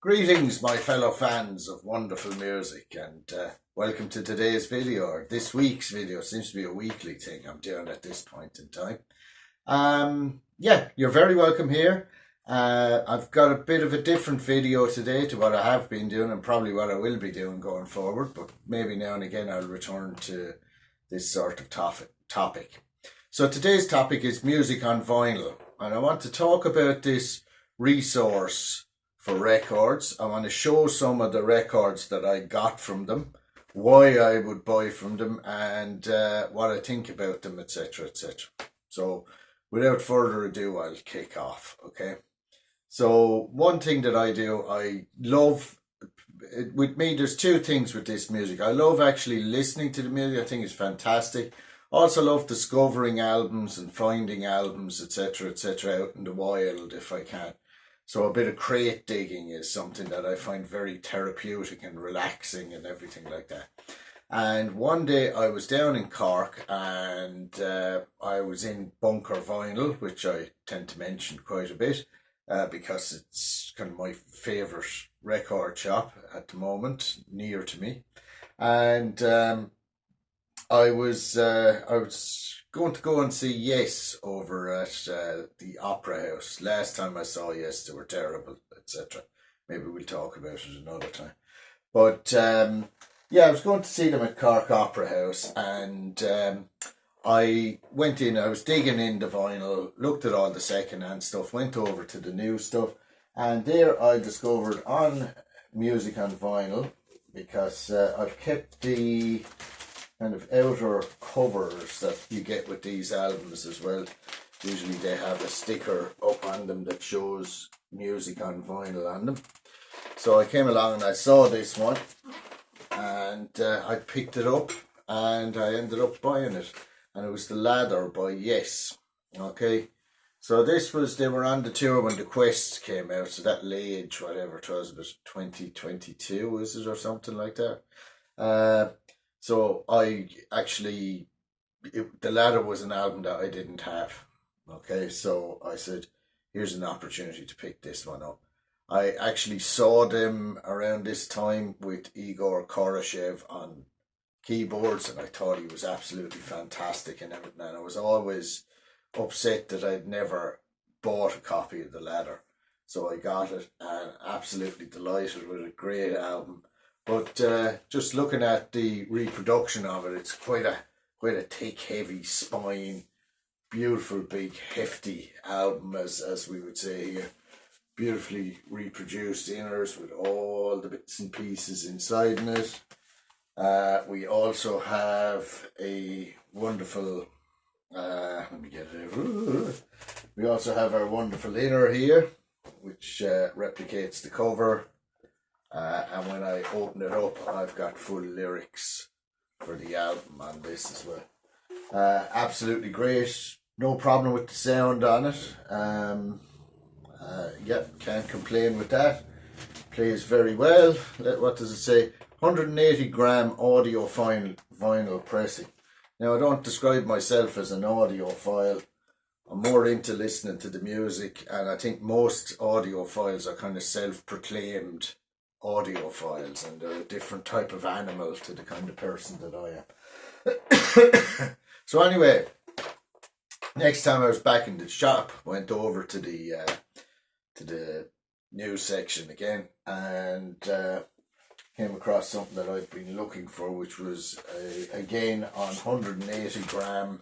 Greetings, my fellow fans of wonderful music, and welcome to today's video, or this week's video. It seems to be a weekly thing I'm doing at this point in time. Yeah, you're very welcome here. I've got a bit of a different video today to what I have been doing and probably what I will be doing going forward, but maybe now and again I'll return to this sort of topic. So today's topic is music on vinyl, and I want to talk about this resource for records. I want to show some of the records that I got from them, why I would buy from them, and what I think about them, etc., etc. So without further ado, I'll kick off, okay? So one thing that I do, I love, with me, there's two things with this music. I love actually listening to the music. I think it's fantastic. Also love discovering albums and finding albums, etc., etc., out in the wild if I can. So a bit of crate digging is something that I find very therapeutic and relaxing and everything like that. And one day I was down in Cork and I was in Bunker Vinyl, which I tend to mention quite a bit because it's kind of my favourite record shop at the moment, near to me. And I was going to go and see Yes over at the Opera House. Last time I saw Yes, they were terrible, etc. Maybe we'll talk about it another time. But yeah, I was going to see them at Cork Opera House, and I went in. I was digging in the vinyl, looked at all the second-hand stuff, went over to the new stuff, and there I discovered on music on vinyl, because I've kept the kind of outer covers that you get with these albums as well. Usually they have a sticker up on them that shows music on vinyl on them. So I came along and I saw this one, and I picked it up and I ended up buying it. And it was The Ladder by Yes. Okay. So this was, they were on the tour when The Quest came out. So that age, whatever it was 2022, is it, or something like that. So I actually, The Ladder was an album that I didn't have. Okay, so I said, here's an opportunity to pick this one up. I actually saw them around this time with Igor Koroshev on keyboards, and I thought he was absolutely fantastic and everything. And I was always upset that I'd never bought a copy of The Ladder. So I got it and absolutely delighted with it. Great album. But just looking at the reproduction of it, it's quite a thick, heavy spine, beautiful, big, hefty album, as we would say here. Beautifully reproduced inners with all the bits and pieces inside in it. We also have a wonderful, let me get it out. We also have our wonderful inner here, which replicates the cover. And when I open it up, I've got full lyrics for the album on this as well. Absolutely great. No problem with the sound on it. Yep, can't complain with that. Plays very well. What does it say? 180 gram vinyl pressing. Now, I don't describe myself as an audiophile. I'm more into listening to the music, and I think most audiophiles are kind of self-proclaimed audiophiles, and they're a different type of animal to the kind of person that I am. So anyway, next time I was back in the shop, went over to the news section again, and came across something that I've been looking for, which was again on 180 gram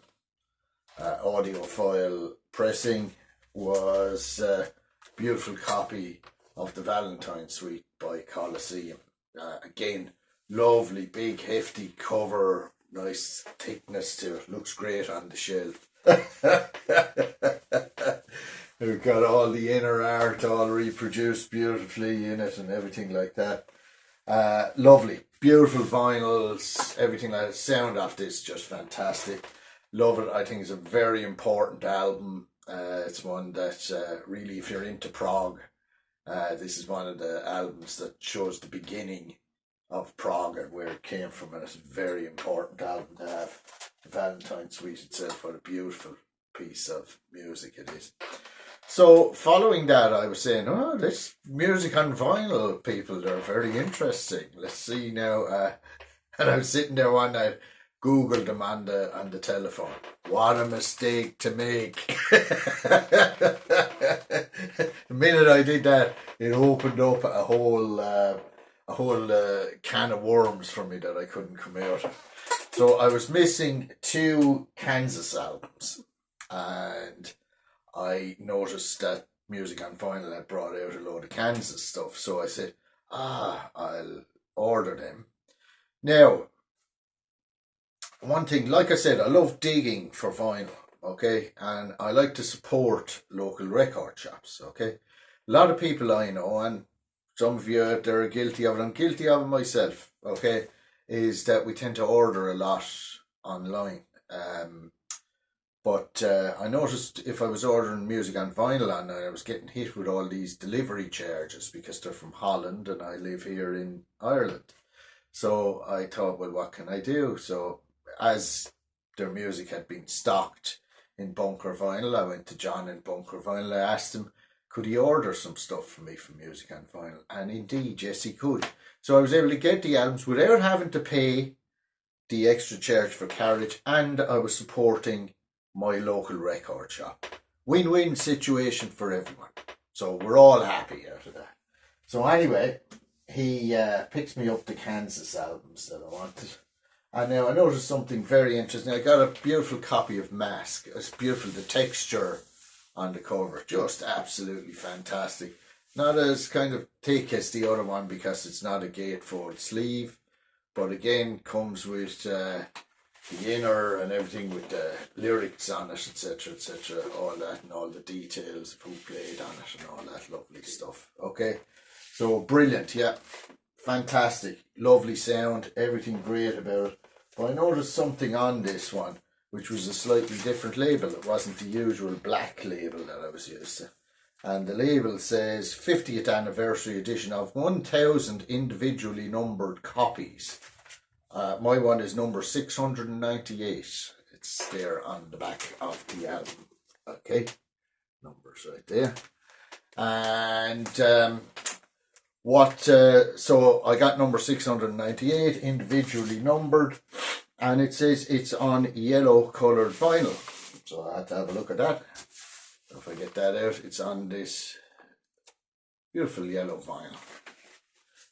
audiophile pressing, was a beautiful copy of the Valentine Suite by Colosseum. Again, lovely, big, hefty cover, nice thickness to it, looks great on the shelf. We've got all the inner art all reproduced beautifully in it and everything like that. Lovely, beautiful vinyls, everything like that. Sound of this just fantastic. Love it. I think it's a very important album. It's one that really, if you're into prog, this is one of the albums that shows the beginning of prog and where it came from, and it's a very important album to have. The Valentine Suite itself, what a beautiful piece of music it is. So following that, I was saying, oh, this music on vinyl, people, they're very interesting. Let's see now. And I was sitting there one night, Googled them on the telephone. What a mistake to make! The minute I did that, it opened up a whole can of worms for me that I couldn't come out of. So I was missing two Kansas albums, and I noticed that Music on Vinyl had brought out a load of Kansas stuff. So I said, I'll order them. Now, one thing, like I said, I love digging for vinyl, okay? And I like to support local record shops, okay? A lot of people I know, and some of you out there are guilty of it, I'm guilty of it myself, okay, is that we tend to order a lot online. But I noticed if I was ordering music on vinyl and I was getting hit with all these delivery charges because they're from Holland and I live here in Ireland. So I thought, well, what can I do? So as their music had been stocked in Bunker Vinyl, I went to John in Bunker Vinyl. I asked him, could he order some stuff for me from Music on Vinyl? And indeed, yes, he could. So I was able to get the albums without having to pay the extra charge for carriage, and I was supporting my local record shop. Win-win situation for everyone. So we're all happy out of that. So anyway, he picks me up the Kansas albums that I wanted. And now I noticed something very interesting. I got a beautiful copy of Mask. It's beautiful, the texture on the cover. Just absolutely fantastic. Not as kind of thick as the other one because it's not a gatefold sleeve. But again, comes with the inner and everything with the lyrics on it, etc., etc., all that and all the details of who played on it and all that lovely stuff. Okay, so brilliant, yeah, fantastic, lovely sound, everything great about it. But I noticed something on this one, which was a slightly different label. It wasn't the usual black label that I was used to. And the label says 50th anniversary edition of 1,000 individually numbered copies. My one is number 698. It's there on the back of the album. Okay, numbers right there. And so I got number 698 individually numbered, and it says it's on yellow coloured vinyl. So I had to have a look at that. If I get that out, it's on this beautiful yellow vinyl.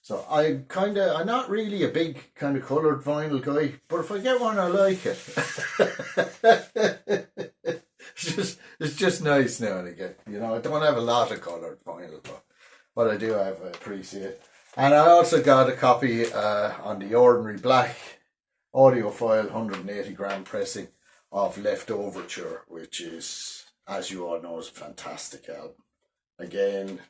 So I'm not really a big kind of coloured vinyl guy, but if I get one, I like it. it's just nice now and again. You know, I don't have a lot of coloured vinyl, but what I do have, I appreciate. And I also got a copy on the ordinary black audiophile 180 gram pressing of Leftoverture, which is, as you all know, is a fantastic album. Again,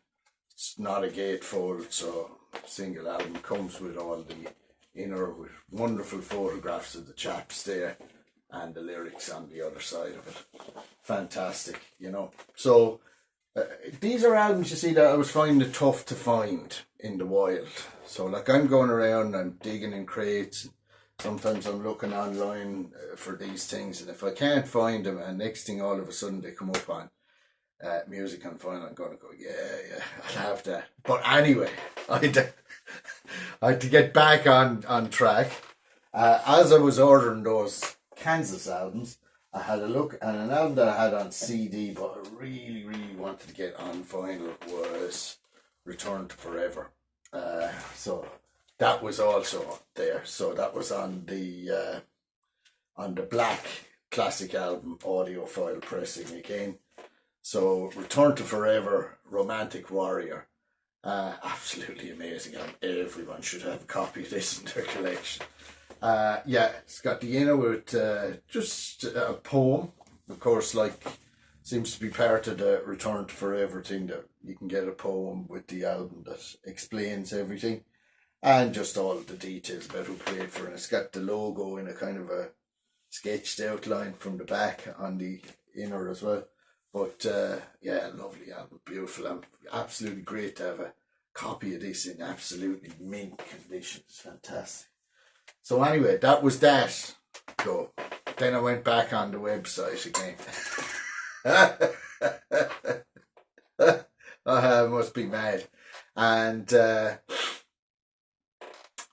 it's not a gatefold, so single album comes with all the inner with wonderful photographs of the chaps there and the lyrics on the other side of it. Fantastic, you know. So these are albums, you see, that I was finding it tough to find in the wild. So like I'm going around, I'm digging in crates. Sometimes I'm looking online for these things, and if I can't find them, and next thing all of a sudden they come up on Music on Vinyl, I'm going to go, yeah, I'll have that. But anyway, I had to get back on track. As I was ordering those Kansas albums, I had a look, and an album that I had on CD, but I really, really wanted to get on vinyl was Return to Forever. So that was also there. So that was on the black classic album audiophile pressing again. So Return to Forever, Romantic Warrior. Absolutely amazing. Everyone should have a copy of this in their collection. It's got the inner with just a poem. Of course, like, seems to be part of the Return to Forever thing, that you can get a poem with the album that explains everything. And just all the details about who played for it. And it's got the logo in a kind of a sketched outline from the back on the inner as well. But lovely album, beautiful album. Absolutely great to have a copy of this in absolutely mint condition. It's fantastic. So anyway, that was that. So then I went back on the website again. I must be mad. And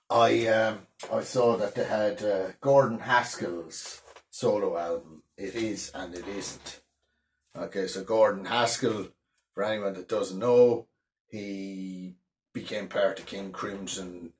I saw that they had Gordon Haskell's solo album. It is and it isn't. Okay, so Gordon Haskell, for anyone that doesn't know, he became part of King Crimson,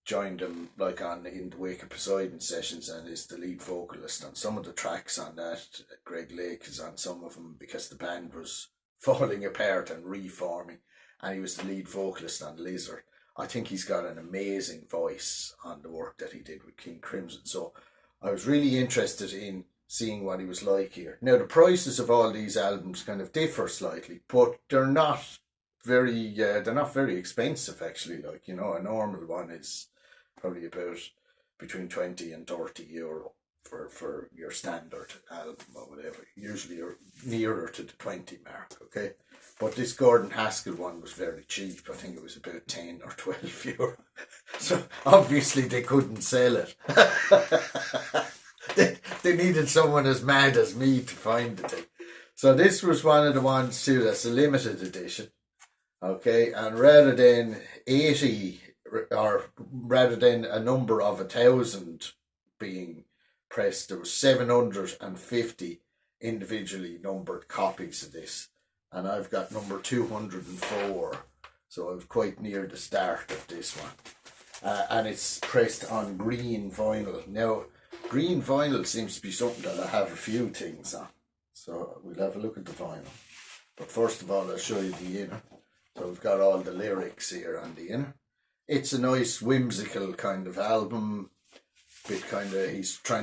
joined them like in the Wake of Poseidon sessions, and is the lead vocalist on some of the tracks on that. Greg Lake is on some of them because the band was falling apart and reforming, and he was the lead vocalist on Lizard. I think he's got an amazing voice on the work that he did with King Crimson. So I was really interested in seeing what he was like here. Now the prices of all these albums kind of differ slightly, but they're not very expensive actually. Like, you know, a normal one is probably about between 20 and 30 euro for your standard album or whatever. Usually you're nearer to the 20 mark, okay? But this Gordon Haskell one was very cheap. I think it was about 10 or 12 euro. So obviously they couldn't sell it. they needed someone as mad as me to find the thing. So this was one of the ones too that's a limited edition. Okay, and rather than 80, or rather than a number of 1,000 being pressed, there was 750 individually numbered copies of this. And I've got number 204, so I was quite near the start of this one. And it's pressed on green vinyl. Now, green vinyl seems to be something that I have a few things on. So we'll have a look at the vinyl. But first of all, I'll show you the inner. So we've got all the lyrics here on the inner. It's a nice whimsical kind of album. He's trying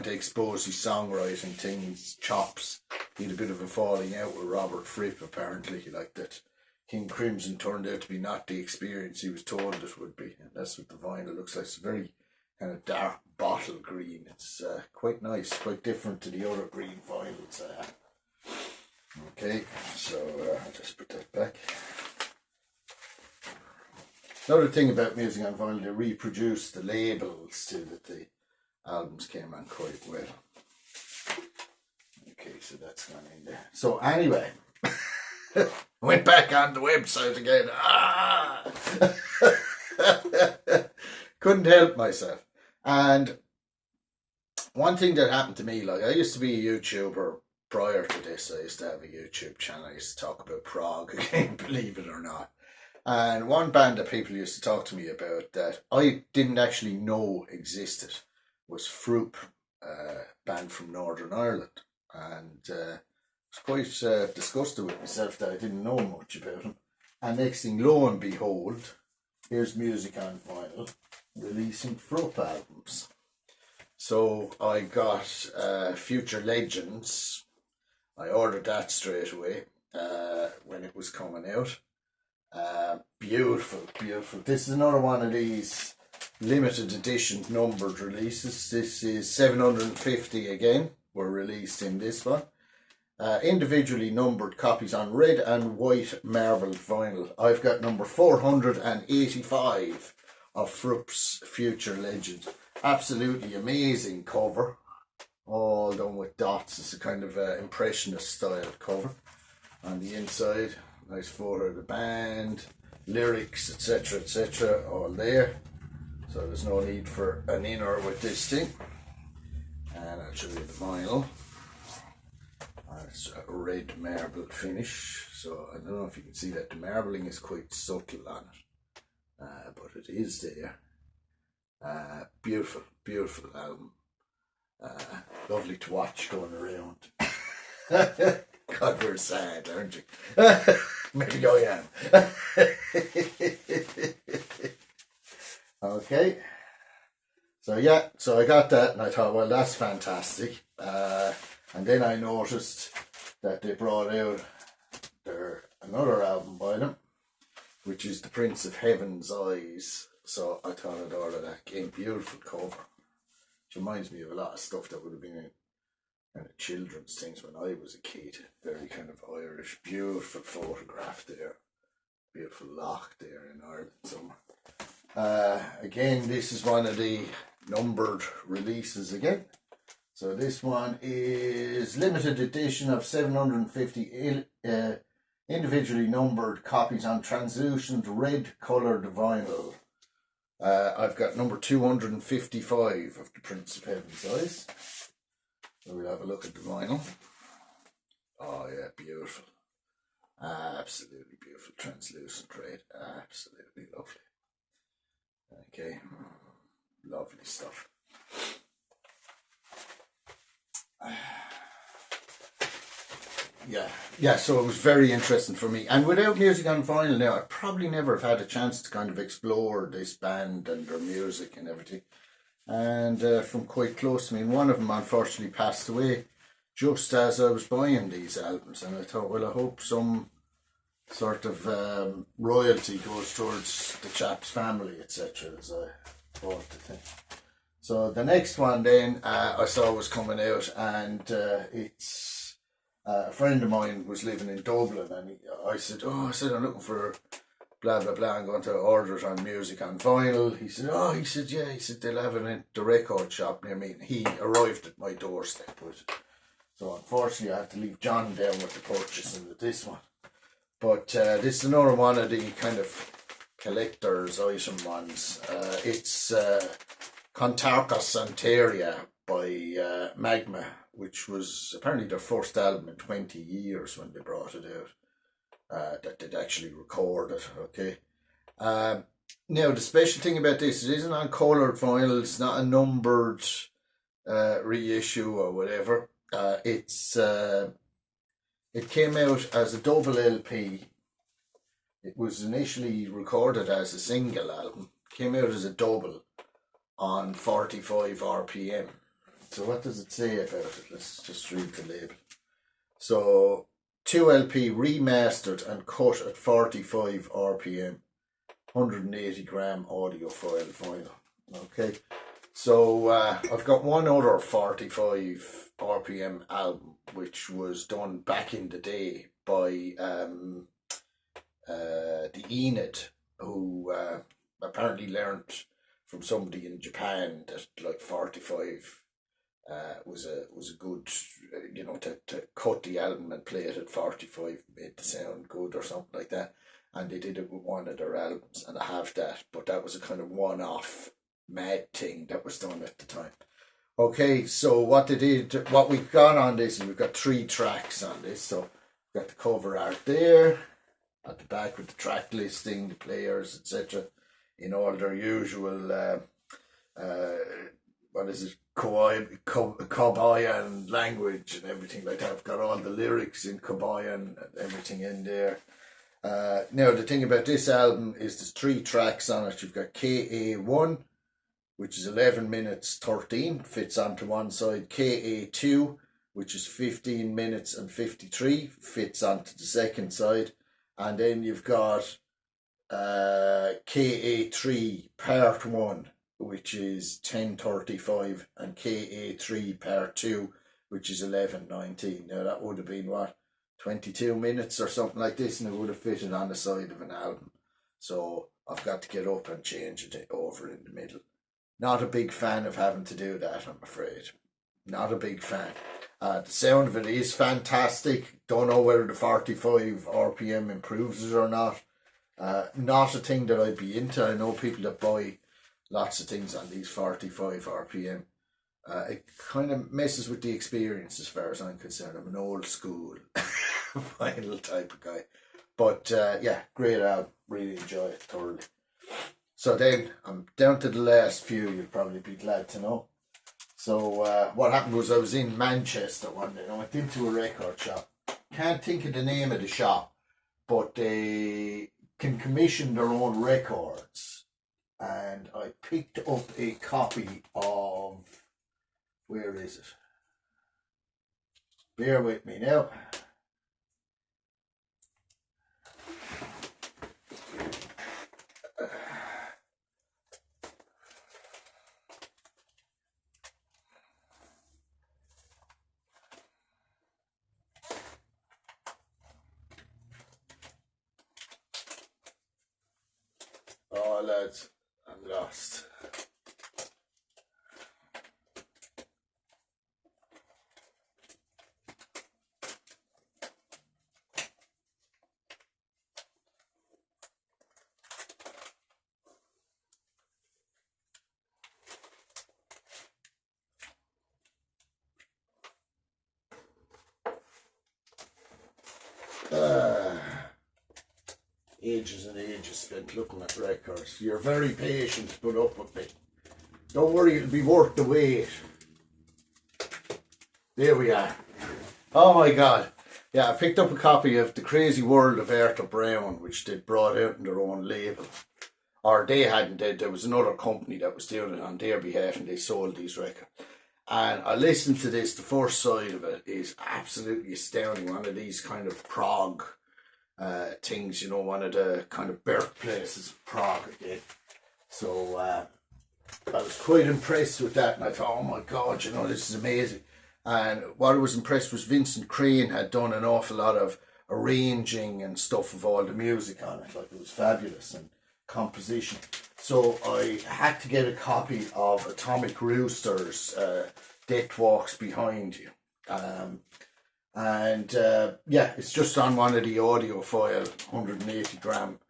to expose his songwriting things, chops. He had a bit of a falling out with Robert Fripp, apparently, like that. King Crimson turned out to be not the experience he was told it would be. And that's what the vinyl looks like. It's very kind of dark bottle green. It's quite nice, quite different to the other green vinyls I have. Okay, so I'll just put that back. Another thing about music on vinyl, they reproduce the labels too, that the albums came on quite well. Okay, so that's gone in there. So anyway, went back on the website again. Couldn't help myself. And one thing that happened to me, like I used to be a YouTuber prior to this. I used to have a YouTube channel. I used to talk about prog again, believe it or not. And one band that people used to talk to me about that I didn't actually know existed was Froop, band from Northern Ireland. And I was quite disgusted with myself that I didn't know much about them. And next thing, lo and behold, here's Music on Vinyl releasing Froop albums. So I got Future Legends. I ordered that straight away when it was coming out. Beautiful, beautiful. This is another one of these limited edition numbered releases. This is 750 again, were released in this one. Individually numbered copies on red and white marbled vinyl. I've got number 485 of Froop's Future Legend. Absolutely amazing cover. All done with dots. It's a kind of impressionist style cover. On the inside, nice photo of the band, lyrics, etc., all there. So there's no need for an inner with this thing. And I'll show you the vinyl. It's a red marble finish. So I don't know if you can see that the marbling is quite subtle on it. But it is there. Beautiful, beautiful album. Lovely to watch going around. God, we're sad, aren't we? Maybe I am. Okay. So yeah, so I got that and I thought, well, that's fantastic. And then I noticed that they brought out another album by them, which is The Prince of Heaven's Eyes. So I thought I'd order that again. Beautiful cover. Which reminds me of a lot of stuff that would have been in kind of children's things when I was a kid. Very kind of Irish. Beautiful photograph there. Beautiful loch there in Ireland somewhere. Again, this is one of the numbered releases again. So this one is limited edition of 750 individually numbered copies on translucent red coloured vinyl. I've got number 255 of the Prince of Heaven's Eyes. So we'll have a look at the vinyl. Oh yeah, beautiful. Absolutely beautiful. Translucent red. Absolutely lovely. Okay. Lovely stuff. Yeah, so it was very interesting for me. And without music on vinyl now, I probably never have had a chance to kind of explore this band and their music and everything. And from quite close to me, and one of them unfortunately passed away just as I was buying these albums. And I thought, well, I hope some sort of royalty goes towards the chap's family, etc. as I bought the thing. So the next one then I saw was coming out, and it's a friend of mine was living in Dublin, and I said, I'm looking for blah blah blah. I'm going to order it on music on vinyl. He said, yeah. He said they'll have it in the record shop near me. And he arrived at my doorstep with it. So unfortunately, I had to leave John down with the purchasing of this one. But this is another one of the kind of collector's item ones. It's Contarca Santeria by Magma, which was apparently their first album in 20 years when they brought it out, that they'd actually record it, okay? Now, the special thing about this, it isn't on coloured vinyl, it's not a numbered reissue or whatever. It came out as a double LP. It was initially recorded as a single album, came out as a double on 45 RPM. So what does it say about it? Let's just read the label. So 2LP remastered and cut at 45 RPM, 180 gram audiophile vinyl. Okay, so I've got one other 45 RPM album which was done back in the day by the Enid, who apparently learnt from somebody in Japan that like 45 was a good, to cut the album and play it at 45 made the sound good or something like that. And they did it with one of their albums, and I have that, but that was a kind of one-off mad thing that was done at the time. Okay, so what we've got on this is we've got 3 tracks on this. So we've got the cover art there at the back with the track listing, the players, etc. in all their usual Kabayan language and everything like that. I've got all the lyrics in Kabayan and everything in there. Now the thing about this album is there's 3 tracks on it. You've got KA1, which is 11 minutes 13, fits onto one side. KA2, which is 15 minutes and 53, fits onto the second side. And then you've got KA3 Part 1, which is 10:35, and KA3 Part 2, which is 11:19. Now that would have been 22 minutes or something like this, and it would have fitted on the side of an album. So I've got to get up and change it over in the middle. Not a big fan of having to do that, I'm afraid. Not a big fan. The sound of it is fantastic. Don't know whether the 45 RPM improves it or not. Not a thing that I'd be into. I know people that buy lots of things on these 45 RPM. It kind of messes with the experience as far as I'm concerned. I'm an old school vinyl type of guy. But yeah, great album. Really enjoy it thoroughly. So then I'm down to the last few, you'll probably be glad to know. So what happened was I was in Manchester one day and I went into a record shop. Can't think of the name of the shop, but they can commission their own records. And I picked up a copy of, where is it? Bear with me now. Oh lads, I'm lost. ages and ages spent looking at records. You're very patient to put up with me. Don't worry, it'll be worth the wait. There we are. Oh my God. Yeah, I picked up a copy of The Crazy World of Arthur Brown, which they'd brought out in their own label. Or they hadn't, there was another company that was doing it on their behalf and they sold these records. And I listened to this, the first side of it is absolutely astounding. One of these kind of prog things, you know, one of the kind of birthplaces of prog again. So I was quite impressed with that and I thought, oh my God, you know, this is amazing. And what I was impressed was Vincent Crane had done an awful lot of arranging and stuff of all the music on it. Like, it was fabulous and composition. So I had to get a copy of Atomic Rooster's Death Walks Behind You. Yeah, it's just on one of the audiophile 180 gram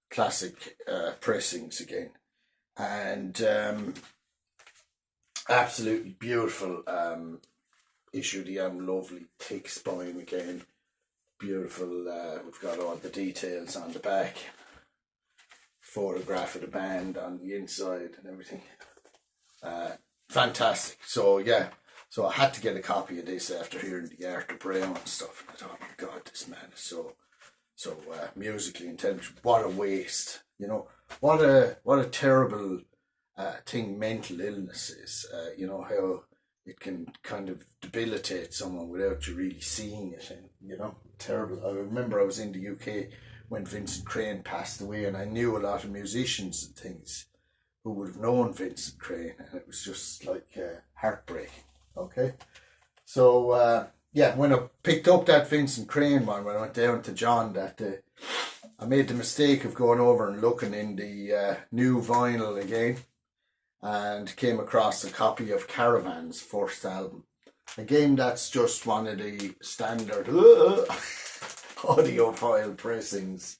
classic pressings again. And absolutely beautiful issue. The lovely thick spine again. Beautiful. We've got all the details on the back. Photograph of the band on the inside and everything. Fantastic. So yeah, so I had to get a copy of this after hearing the Arthur Brown and stuff. And I thought, oh my God, this man is so musically intelligent. What a waste, you know. What a terrible thing mental illness is. You know, how it can kind of debilitate someone without you really seeing it. And, you know, terrible. I remember I was in the UK when Vincent Crane passed away, and I knew a lot of musicians and things who would have known Vincent Crane, and it was just like heartbreaking. Okay, so yeah, when I picked up that Vincent Crane one, when I went down to John that day, I made the mistake of going over and looking in the new vinyl again, and came across a copy of Caravan's first album. Again, that's just one of the standard audiophile pressings.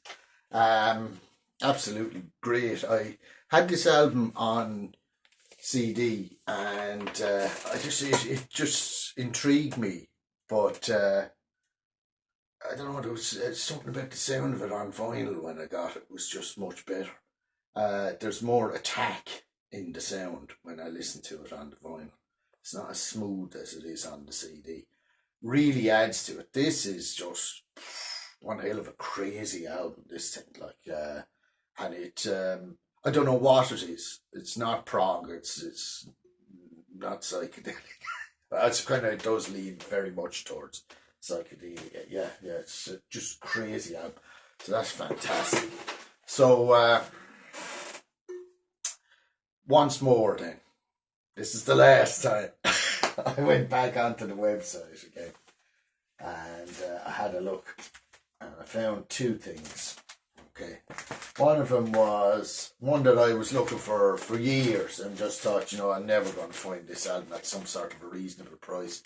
Absolutely great. I had this album on CD and it just intrigued me, but I don't know, there was something about the sound of it on vinyl when I got it was just much better. There's more attack in the sound when I listen to it on the vinyl. It's not as smooth as it is on the CD. Really adds to it. This is just one hell of a crazy album, this thing, like, and it, I don't know what it is. It's not prog, it's not psychedelic. That's kind of, it does lean very much towards psychedelia. Yeah, it's just crazy album. So that's fantastic. So, once more then, this is the last time I went back onto the website again and I had a look and I found two things. Okay, one of them was one that I was looking for years and just thought, you know, I'm never going to find this album at some sort of a reasonable price.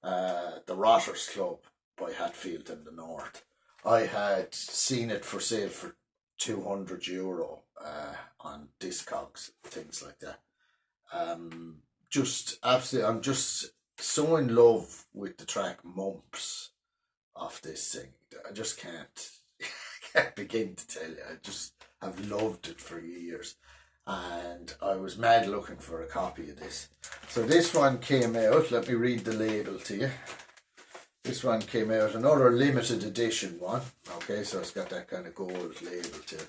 The Rotters Club by Hatfield in the North. I had seen it for sale for €200 on Discogs, things like that. Just absolutely, I'm just so in love with the track Mumps of this thing. I just can't begin to tell you. I just have loved it for years, and I was mad looking for a copy of this. So this one came out. Let me read the label to you. This one came out, another limited edition one. Okay, so it's got that kind of gold label to it.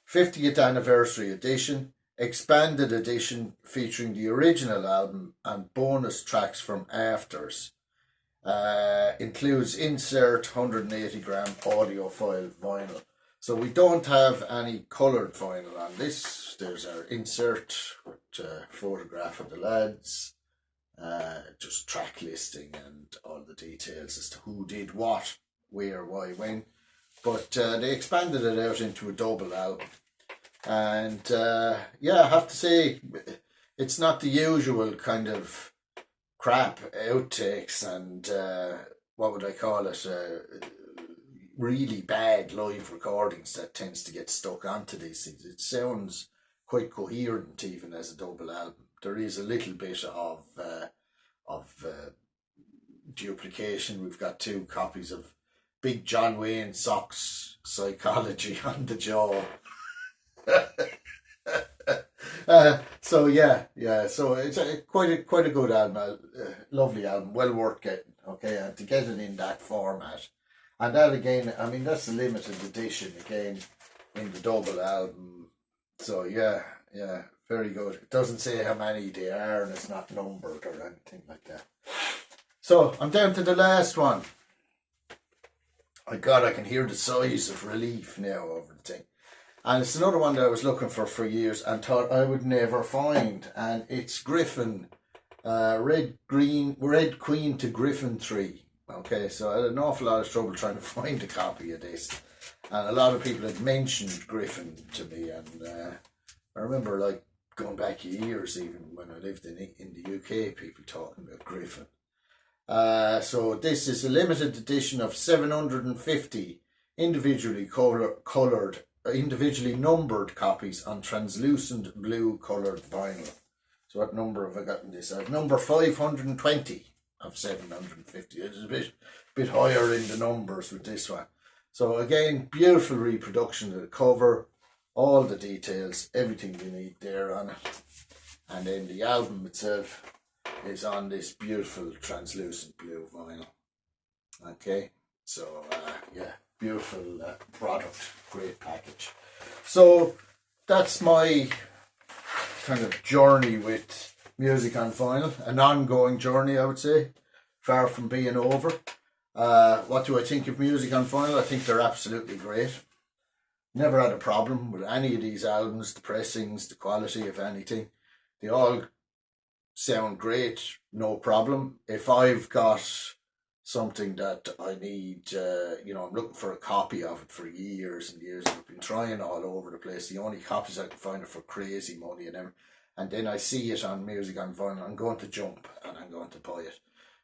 50th anniversary edition, expanded edition featuring the original album and bonus tracks from afters. Includes insert 180 gram audiophile vinyl. So we don't have any coloured vinyl on this. There's our insert with a photograph of the lads, just track listing and all the details as to who did what, where, why, when. But they expanded it out into a double album. And yeah, I have to say, it's not the usual kind of crap outtakes and what would I call it, really bad live recordings that tends to get stuck onto these things. It sounds quite coherent even as a double album. There is a little bit of duplication. We've got two copies of big John Wayne socks psychology on the jaw. So yeah. So it's quite a good album, lovely album, well worth getting. Okay, and to get it in that format, and that again, I mean that's the limited edition again in the double album. So yeah, very good. It doesn't say how many they are, and it's not numbered or anything like that. So I'm down to the last one. My God, I can hear the sighs of relief now over the thing. And it's another one that I was looking for years and thought I would never find. And it's Griffin, Red Queen to Griffin 3. Okay, so I had an awful lot of trouble trying to find a copy of this. And a lot of people had mentioned Griffin to me. And I remember like going back years even when I lived in the UK, people talking about Griffin. So this is a limited edition of 750 individually individually numbered copies on translucent blue coloured vinyl. So what number have I gotten this? I have number 520 of 750. It's a bit higher in the numbers with this one. So again, beautiful reproduction of the cover, all the details, everything you need there on it. And then the album itself is on this beautiful translucent blue vinyl. Okay, so yeah, beautiful product, great package. So that's my kind of journey with music on vinyl, an ongoing journey I would say, far from being over. What do I think of music on vinyl? I think they're absolutely great. Never had a problem with any of these albums, the pressings, the quality of anything. They all sound great, no problem. If I've got something that I need, I'm looking for a copy of it for years and years. I've been trying all over the place. The only copies I can find are for crazy money and then I see it on music on vinyl. I'm going to jump and I'm going to buy it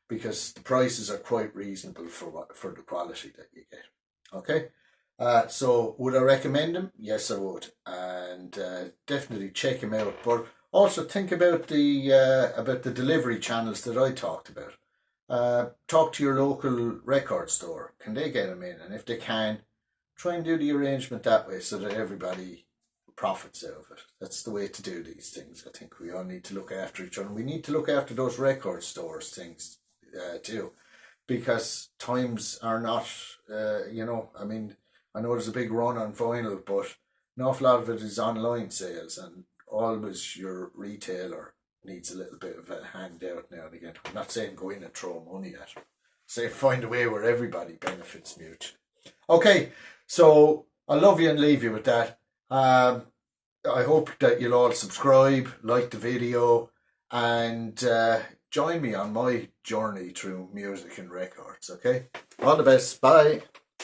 because the prices are quite reasonable for the quality that you get. Okay. So would I recommend them? Yes, I would, and definitely check them out. But also think about the delivery channels that I talked about. Talk to your local record store. Can they get them in? And if they can, try and do the arrangement that way so that everybody profits out of it. That's the way to do these things. I think we all need to look after each other. We need to look after those record stores things too, because times are not, I mean, I know there's a big run on vinyl, but an awful lot of it is online sales, and always your retailer needs a little bit of a handout now and again. I'm not saying go in and throw money at them. Say find a way where everybody benefits mutually. Okay, so I love you and leave you with that. I hope that you'll all subscribe, like the video, and join me on my journey through music and records. Okay, all the best. Bye.